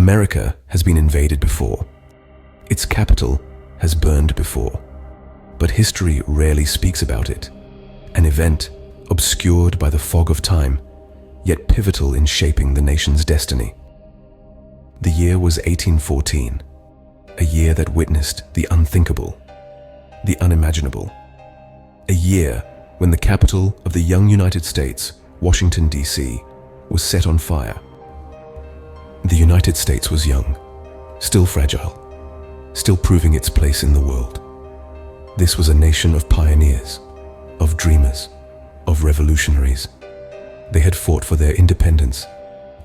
America has been invaded before. Its capital has burned before. But history rarely speaks about it. An event obscured by the fog of time, yet pivotal in shaping the nation's destiny. The year was 1814, a year that witnessed the unthinkable, the unimaginable. A year when the capital of the young United States, Washington, D.C., was set on fire. The United States was young, still fragile, still proving its place in the world. This was a nation of pioneers, of dreamers, of revolutionaries. They had fought for their independence,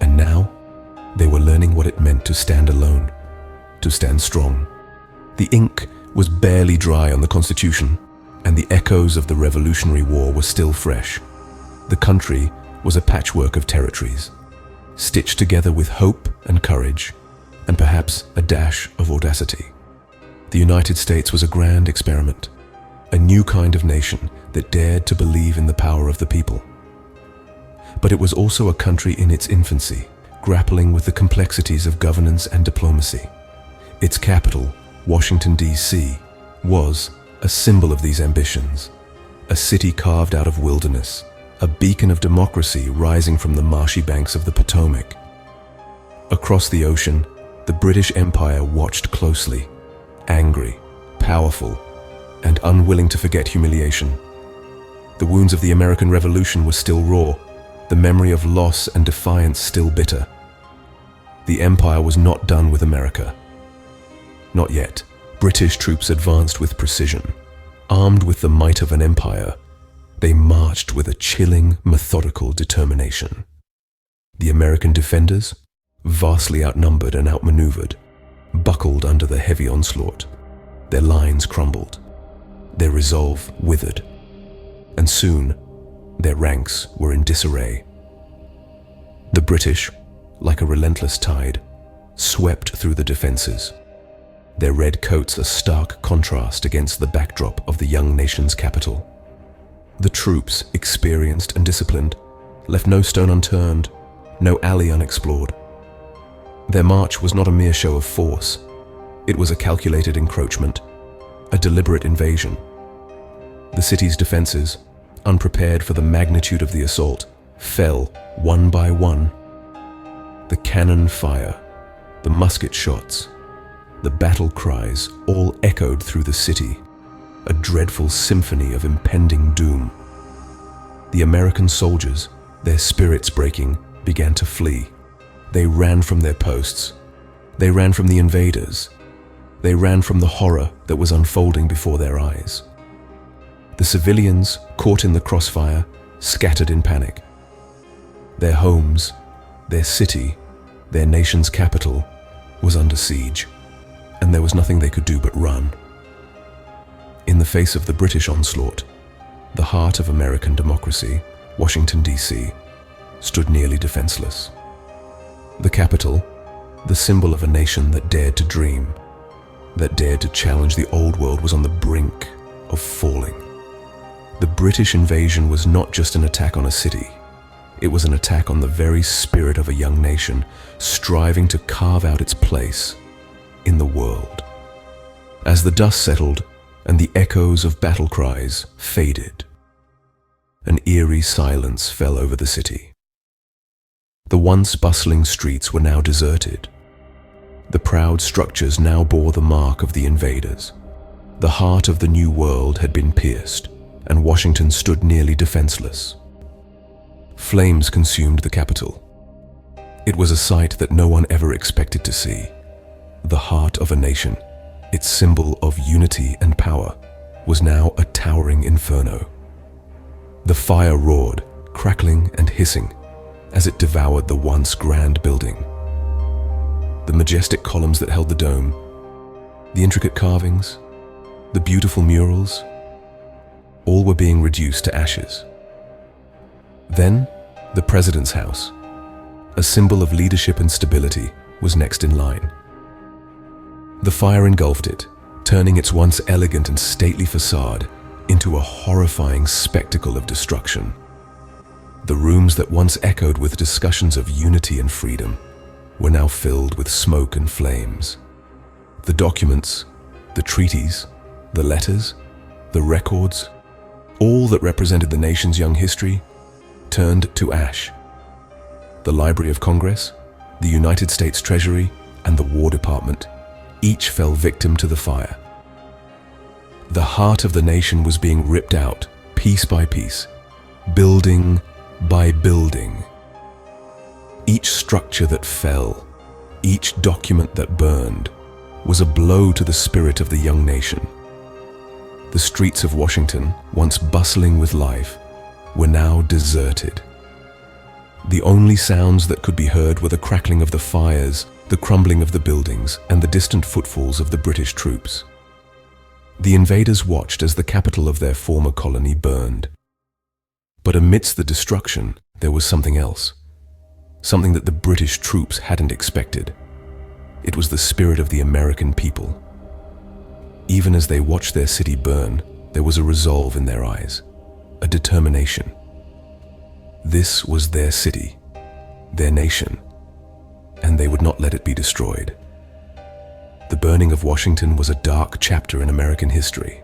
and now they were learning what it meant to stand alone, to stand strong. The ink was barely dry on the Constitution, and the echoes of the Revolutionary War were still fresh. The country was a patchwork of territories, stitched together with hope and courage, and perhaps a dash of audacity. The United States was a grand experiment, a new kind of nation that dared to believe in the power of the people. But it was also a country in its infancy, grappling with the complexities of governance and diplomacy. Its capital, Washington, D.C., was a symbol of these ambitions, a city carved out of wilderness, a beacon of democracy rising from the marshy banks of the Potomac. Across the ocean, the British Empire watched closely, angry, powerful, and unwilling to forget humiliation. The wounds of the American Revolution were still raw, the memory of loss and defiance still bitter. The empire was not done with America. Not yet. British troops advanced with precision. Armed with the might of an empire, they marched with a chilling, methodical determination. The American defenders, vastly outnumbered and outmaneuvered, buckled under the heavy onslaught. Their lines crumbled, their resolve withered, and soon their ranks were in disarray. The British, like a relentless tide, swept through the defenses, their red coats a stark contrast against the backdrop of the young nation's capital. The troops, experienced and disciplined, left no stone unturned, no alley unexplored. Their march was not a mere show of force. It was a calculated encroachment, a deliberate invasion. The city's defenses, unprepared for the magnitude of the assault, fell one by one. The cannon fire, the musket shots, the battle cries all echoed through the city, a dreadful symphony of impending doom. The American soldiers, their spirits breaking, began to flee. They ran from their posts. They ran from the invaders. They ran from the horror that was unfolding before their eyes. The civilians, caught in the crossfire, scattered in panic. Their homes, their city, their nation's capital was under siege, and there was nothing they could do but run. In the face of the British onslaught, the heart of American democracy, Washington, D.C., stood nearly defenseless. The capital, the symbol of a nation that dared to dream, that dared to challenge the old world, was on the brink of falling. The British invasion was not just an attack on a city. It was an attack on the very spirit of a young nation, striving to carve out its place in the world. As the dust settled and the echoes of battle cries faded, an eerie silence fell over the city. The once bustling streets were now deserted. The proud structures now bore the mark of the invaders. The heart of the new world had been pierced, and Washington stood nearly defenseless. Flames consumed the capital. It was a sight that no one ever expected to see. The heart of a nation, its symbol of unity and power, was now a towering inferno. The fire roared, crackling and hissing, as it devoured the once grand building. The majestic columns that held the dome, the intricate carvings, the beautiful murals, all were being reduced to ashes. Then, the President's house, a symbol of leadership and stability, was next in line. The fire engulfed it, turning its once elegant and stately facade into a horrifying spectacle of destruction. The rooms that once echoed with discussions of unity and freedom were now filled with smoke and flames. The documents, the treaties, the letters, the records, all that represented the nation's young history, turned to ash. The Library of Congress, the United States Treasury, and the War Department each fell victim to the fire. The heart of the nation was being ripped out, piece by piece, building by building. Each structure that fell, each document that burned, was a blow to the spirit of the young nation. The streets of Washington, once bustling with life, were now deserted. The only sounds that could be heard were the crackling of the fires, the crumbling of the buildings, and the distant footfalls of the British troops. The invaders watched as the capital of their former colony burned. But amidst the destruction, there was something else. Something that the British troops hadn't expected. It was the spirit of the American people. Even as they watched their city burn, there was a resolve in their eyes, a determination. This was their city, their nation, and they would not let it be destroyed. The burning of Washington was a dark chapter in American history.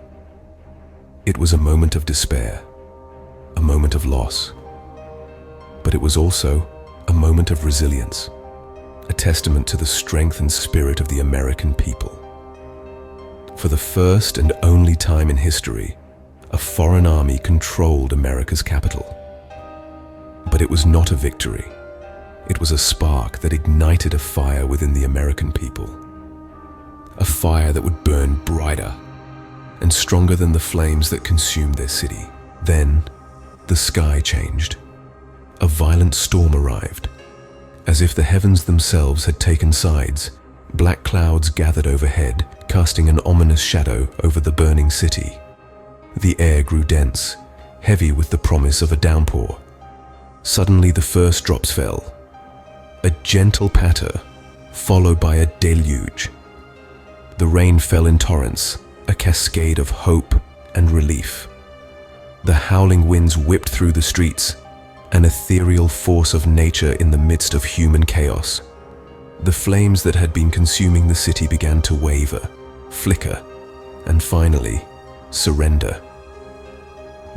It was a moment of despair, a moment of loss, but it was also a moment of resilience, a testament to the strength and spirit of the American people. For the first and only time in history, a foreign army controlled America's capital. But it was not a victory. It was a spark that ignited a fire within the American people. A fire that would burn brighter and stronger than the flames that consumed their city. Then, the sky changed. A violent storm arrived. As if the heavens themselves had taken sides, black clouds gathered overhead, casting an ominous shadow over the burning city. The air grew dense, heavy with the promise of a downpour. Suddenly the first drops fell. A gentle patter, followed by a deluge. The rain fell in torrents, a cascade of hope and relief. The howling winds whipped through the streets, an ethereal force of nature in the midst of human chaos. The flames that had been consuming the city began to waver, flicker, and finally, surrender.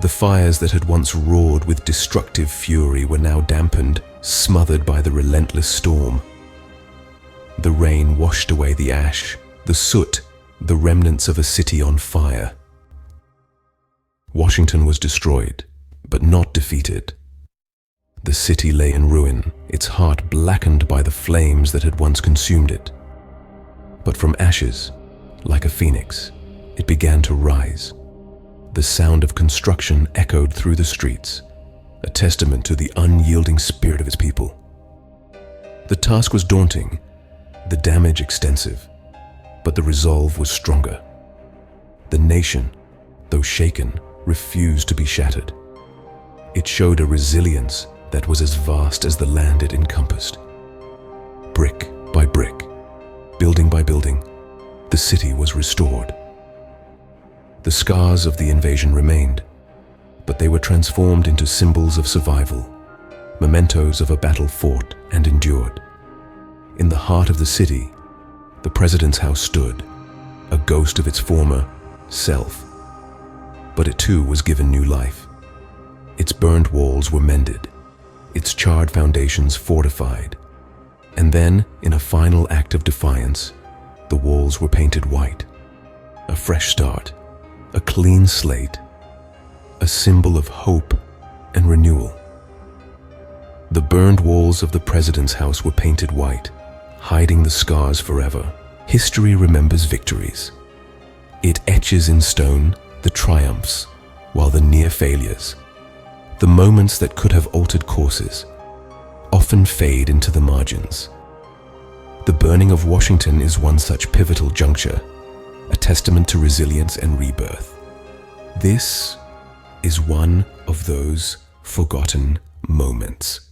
The fires that had once roared with destructive fury were now dampened, smothered by the relentless storm. The rain washed away the ash, the soot, the remnants of a city on fire. Washington was destroyed, but not defeated. The city lay in ruin, its heart blackened by the flames that had once consumed it. But from ashes, like a phoenix, it began to rise. The sound of construction echoed through the streets, a testament to the unyielding spirit of its people. The task was daunting, the damage extensive, but the resolve was stronger. The nation, though shaken, refused to be shattered. It showed a resilience that was as vast as the land it encompassed. Brick by brick, building by building, the city was restored. The scars of the invasion remained, but they were transformed into symbols of survival, mementos of a battle fought and endured. In the heart of the city, the president's house stood, a ghost of its former self. But it too was given new life. Its burned walls were mended, its charred foundations fortified, and then, in a final act of defiance, the walls were painted white. A fresh start, a clean slate, a symbol of hope and renewal. The burned walls of the president's house were painted white, hiding the scars forever. History remembers victories. It etches in stone the triumphs, while the near failures, the moments that could have altered courses, often fade into the margins. The burning of Washington is one such pivotal juncture, a testament to resilience and rebirth. This is one of those forgotten moments.